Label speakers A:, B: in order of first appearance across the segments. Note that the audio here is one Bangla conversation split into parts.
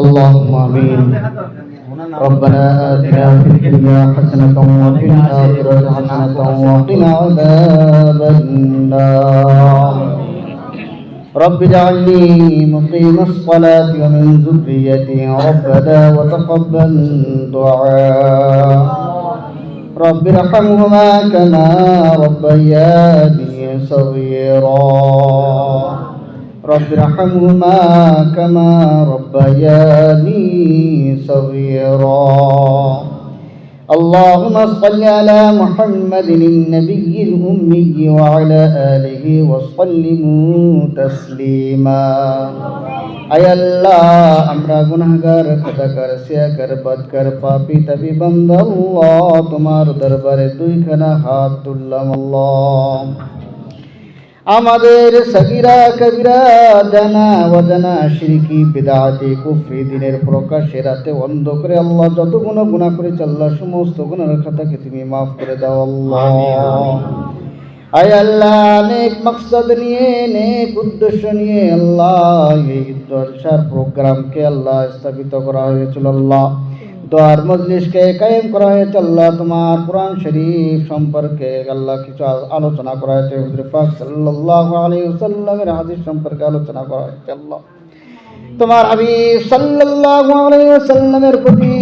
A: اللهم آمين. ربنا آتنا في الدنيا حسنة وفي الآخرة حسنة وقنا عذاب النار. رب اجعلني مقيم الصلاة ومن ذريتي ربنا وتقبل دعاء. رب ارحمهما كما ربياني صغيرا. رب ارحمهما كما ربياني صغيرا. اللهم صل على محمد النبي الأمي وعلى آله وسلم تسليما. আয় আল্লাহ, আমরা গুনাহগার, খতাকার, সিয়াকার, বদকার, পাপী তাবি বান্দা আল্লাহ, তোমার দরবারে দুইখানা হাত তুললাম আল্লাহ। আমাদের সগীরা কবিরা, জানা অজানা, শিরকি বিদআতি কুফরি দিনের প্রকাশে রাতে অন্ধ করে আল্লাহ যত গুনাহ করেছি আল্লাহ, সমস্ত গুনাহের খাতাকে তুমি মাফ করে দাও আল্লাহ। আয় আল্লাহ, নেক মকসদ নিয়ে, নেক উদ্দেশ্য নিয়ে আল্লাহ এই জলসার প্রোগ্রামকে আল্লাহ স্থাপিত করা হয়েছিল আল্লাহ। দোয়ার মজলিসকে কায়েম করা হয়েছে আল্লাহ। তোমার কোরআন শরীফ সম্পর্কে আল্লাহ কিছু আলোচনা করা হয়েছে। হুজুর পাক সাল্লাল্লাহু আলাইহি ওয়াসাল্লামের হাদিস সম্পর্কে আলোচনা করা হয়েছে আল্লাহ। তোমার হাবিব সাল্লাল্লাহু আলাইহি ওয়াসাল্লামের প্রতি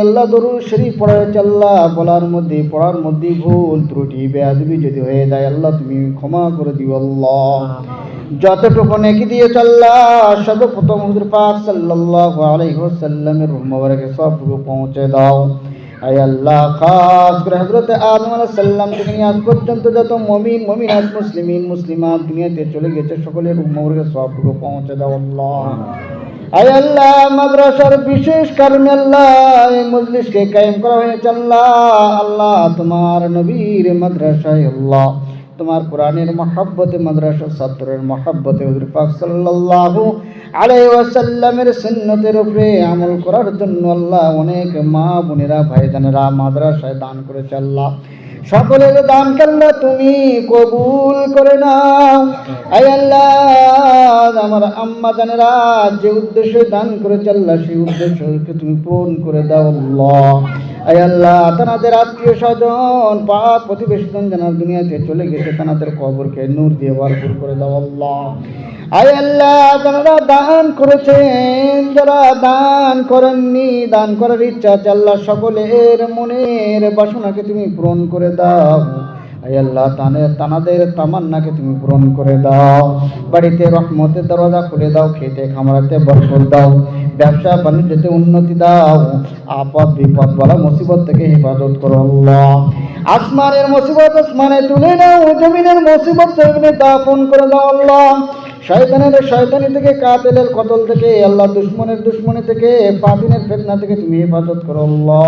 A: আল্লাহ দরুদ শরীফ পড়া হয়েছে আল্লাহ। পড়ার মধ্যে ভুল ত্রুটি বেয়াদবি যদি হয়ে যায় আল্লাহ তুমি ক্ষমা করে দিও আল্লাহ। যতটুকু নেকি দিয়েছ আল্লাহ, সর্বপ্রথম হুজুর পাক সাল্লাল্লাহু আলাইহি ওয়াসাল্লামের রূহ মোবারকে সবটুকু পৌঁছে দাও। আয় আল্লাহ, খাস করে হযরত আদম আলাইহিস সালাম থেকে নিয়ে আজ পর্যন্ত যত মুমিন মুমিনাত মুসলিমিন মুসলিমাত দুনিয়াতে চলে গেছে সকলের রূহ মোবারকে সবটুকু পৌঁছে দাও আল্লাহ। আয় আল্লাহ, মাদ্রাসার বিশেষ কারণে আল্লাহ এই মজলিসকে কায়েম করা হয়েছে আল্লাহ। আল্লাহ, তোমার নবীর মাদ্রাসায় আল্লাহ, তোমার কোরআনের মহব্বতে, মাদ্রাসা ছাত্রের মহব্বতে, হুজুর পাক সাল্লাল্লাহু আলাইহি ওয়াসাল্লামের সুন্নতের উপরে আমল করার জন্য আল্লাহ অনেক মা বোনেরা ভাইজানেরা মাদ্রাসায় দান করেছে আল্লাহ। সকলের দান আল্লাহ তুমি কবুল করে নাও। আয় আল্লাহ, আমার আম্মা জানেরা যে উদ্দেশ্যে দান করেছে আল্লাহ সেই উদ্দেশ্যকে তুমি পূরণ করে দাও আল্লাহ। আয় আল্লাহ, তাদের আত্মীয় স্বজন পাক প্রতিবেশীজন যারা দুনিয়াতে চলে গেছে তাদের কবরকে নূর দিয়ে ভরপুর করে দাও আল্লাহ। আয় আল্লাহ, যারা দান করেছেন, যারা দান করেননি, দান করার ইচ্ছা আছে আল্লাহ, সকলের মনের বাসনাকে তুমি পূরণ করে দাও। আয় আল্লাহ, তানাদের তামান্নাকে তুমি পূরণ করে দাও। বাড়িতে রহমতের দরজা খুলে দাও, খেতে খামারাতে বরকত দাও, ব্যবসা বাণিজ্যতে উন্নতি দাও, আপদ বিপদ বলা মুসিবত থেকে হেফাজত করো আল্লাহ। আসমানের মুসিবত আসমানে তুলে নাও, জমিনের মুসিবত জমিনে দাফন করে দাও আল্লাহ। শয়তানি থেকে, কাতিলের কতল থেকে আল্লাহ, দুশমনের দুশমনি থেকে, ফাতিনের ফিতনা থেকে তুমি হেফাজত করো আল্লাহ।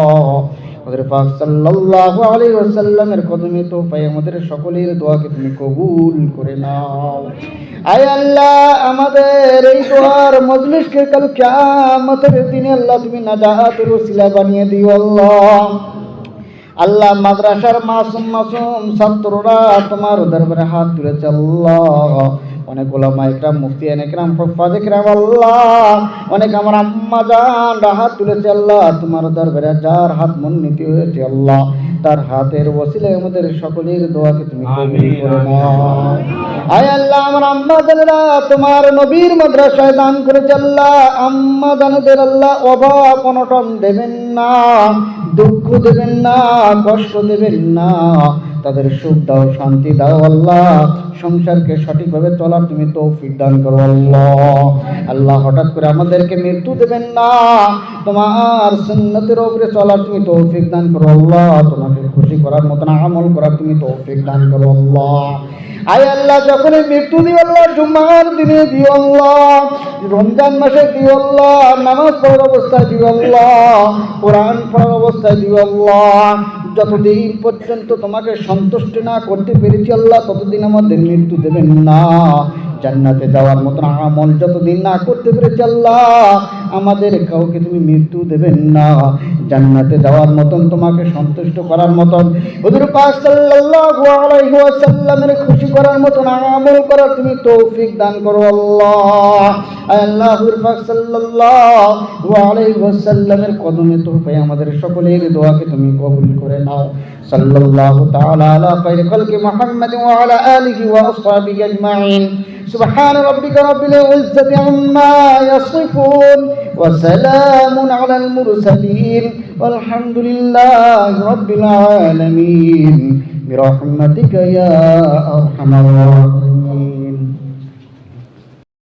A: হুজুর পাক সাল্লাল্লাহু আলাইহি ওয়াসাল্লামের কদমে তোফায় আমাদের সকলের দোয়াকে তুমি কবুল করে নাও। আয় আল্লাহ, আমাদের এই দোয়ার মজলিসকে কাল কিয়ামতের দিনে আল্লাহ তুমি নাজাতের ওসিলা বানিয়ে দিও আল্লাহ। আল্লাহ, মাদ্রাসার মাসুম ছাত্ররা তোমার দরবারে হাত তুলেছে আল্লাহ। অনেক ওলামা ইকরাম, মুফতিয়ান ইকরাম, হুফাজ ইকরাম আল্লাহ, অনেক আমার আম্মা জান হাত তুলেছে আল্লাহ তোমার দরবারে। যার হাত মনোনীত হয়েছে আল্লাহ তার হাতের ওসিলায় আমাদের সকলের দোয়াকে তুমি কবুল করে নাও। আয় আল্লাহ, আমার আম্মা জানেরা তোমার নবীর মাদ্রাসায় দান করেছে আল্লাহ। আম্মা জানেদের আল্লাহ অভাব অনটন দেবেন না, দুঃখ দেবেন না, কষ্ট দেবেন না, তাদের সুখ দাও, শান্তি দাও আল্লাহ। সংসারকে সঠিকভাবে চলার তুমি তৌফিক দান করো আল্লাহ। আল্লাহ, হঠাৎ করে আমাদেরকে মৃত্যু দেবেন না, তোমার সুন্নতের উপরে চলার তুমি তৌফিক দান করো আল্লাহ। তোমাকে খুশি করার মতন আমল করার তুমি তৌফিক দান করো আল্লাহ। আয় আল্লাহ, যখনই মৃত্যু দিও আল্লাহ, জুম্মার দিনে দিও আল্লাহ, রমজান মাসে দিও আল্লাহ, নামাজ পড়ার অবস্থায় দিও আল্লাহ, কোরআন পড়ার অবস্থায় দিও আল্লাহ। যতদিন পর্যন্ত তোমাকে সন্তুষ্ট না করতে পেরেছি আল্লাহ ততদিন আমাদের মৃত্যু দেবেন না। জান্নাতে যাওয়ার মতন আমল যতদিন না করতে পেরেছি আল্লাহ, আমাদের কাউকে তুমি মৃত্যু দেবেন না। জান্নাতে যাওয়ার মতন, তোমাকে সন্তুষ্ট করার মতন, হুজুর পাক সাল্লাল্লাহু আলাইহি ওয়াসাল্লামের খুশি করার মতন আমল করার তুমি তৌফিক দান করো আল্লাহ। আল্লাহ হুজুর পাক সাল্লাল্লাহু আলাইহি ওয়াসাল্লামের কদমে তোফায় আমাদের সকলের দোয়াকে তুমি কবুল করে নাও। সাল্লাল্লাহু তাআলা আলা খায়রি খালকি মুহাম্মাদ ওয়া আলা আলিহি ওয়া আসহাবিহি আজমাইন। সুবহান রাব্বিকা রাব্বিল ইজ্জাতি আম্মা ইয়াসিফুন ওয়া সালামুন আলাল মুরসালিন ওয়ালহামদুলিল্লাহি রাব্বিল আলামিন বিরহমাতিকা ইয়া আরহামার রাহিমিন।